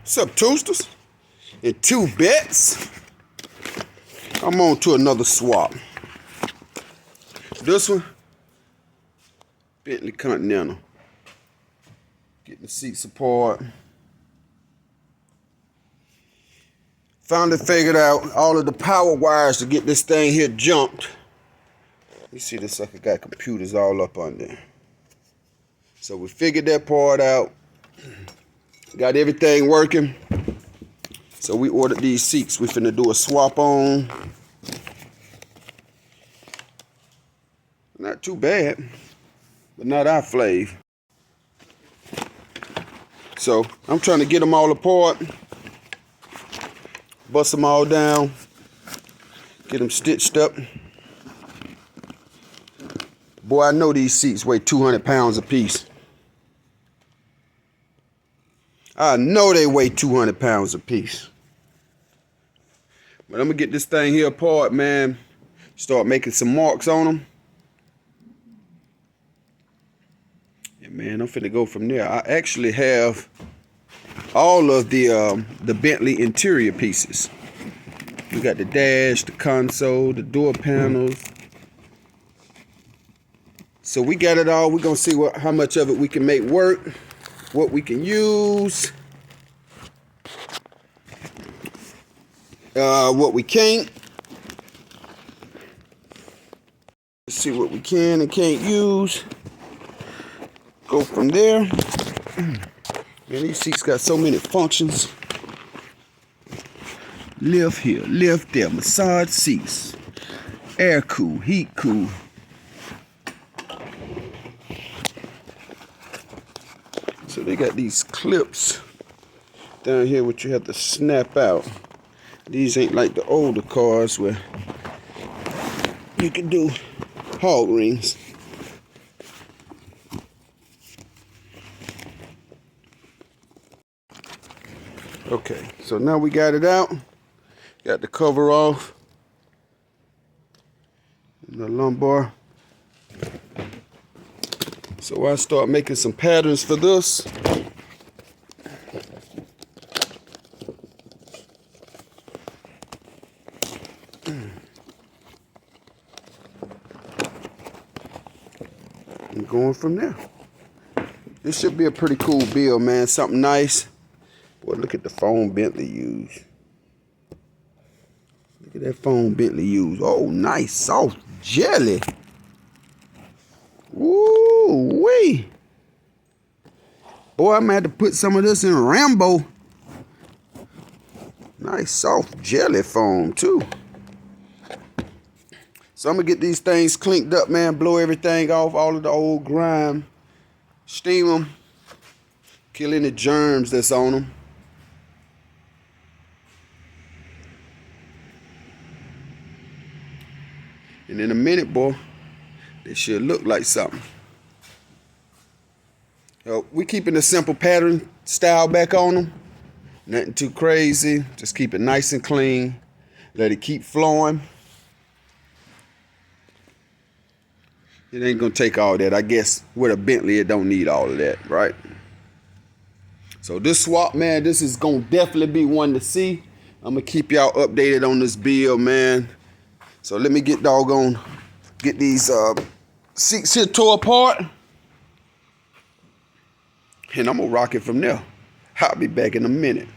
What's up, Toasters? In 2 bets, I'm on to another swap. This one, Bentley Continental. Getting the seat support. Finally figured out all of the power wires to get this thing here jumped. You see this sucker got computers all up on there. So we figured that part out. Got everything working. So we ordered these seats. We finna do a swap on. Not too bad, but not our flav. So I'm trying to get them all apart. Bust them all down. Get them stitched up. Boy, I know these seats weigh 200 pounds a piece. I know they weigh 200 pounds a piece. But I'm gonna get this thing here apart, man. Start making some marks on them. And man, I'm finna go from there. I actually have all of the Bentley interior pieces. We got the dash, the console, the door panels. So we got it all. We're gonna see how much of it we can make work, what we can use, what we can't. Let's see what we can and can't use. Go from there. Man, these seats got so many functions. Lift here, lift there, massage seats, air cool, heat cool. So they got these clips down here which you have to snap out. These ain't like the older cars where you can do hog rings. Okay, so now we got it out. Got the cover off. And the lumbar. So I start making some patterns for this. And going from there. This should be a pretty cool build, man. Something nice. Boy, look at the foam Bentley used. Look at that foam Bentley used. Oh, nice soft jelly. Woo-wee. Boy, I'm gonna have to put some of this in Rambo. Nice soft jelly foam, too. So I'm gonna get these things clinked up, man. Blow everything off, all of the old grime. Steam them. Kill any germs that's on them. And in a minute, boy, they should look like something. We keeping the simple pattern style back on them. Nothing too crazy. Just keep it nice and clean. Let it keep flowing. It ain't gonna take all that. I guess with a Bentley, it don't need all of that, right? So this swap, man, this is gonna definitely be one to see. I'm gonna keep y'all updated on this build, man. So let me get these seats here tore apart. And I'm gonna rock it from there. I'll be back in a minute.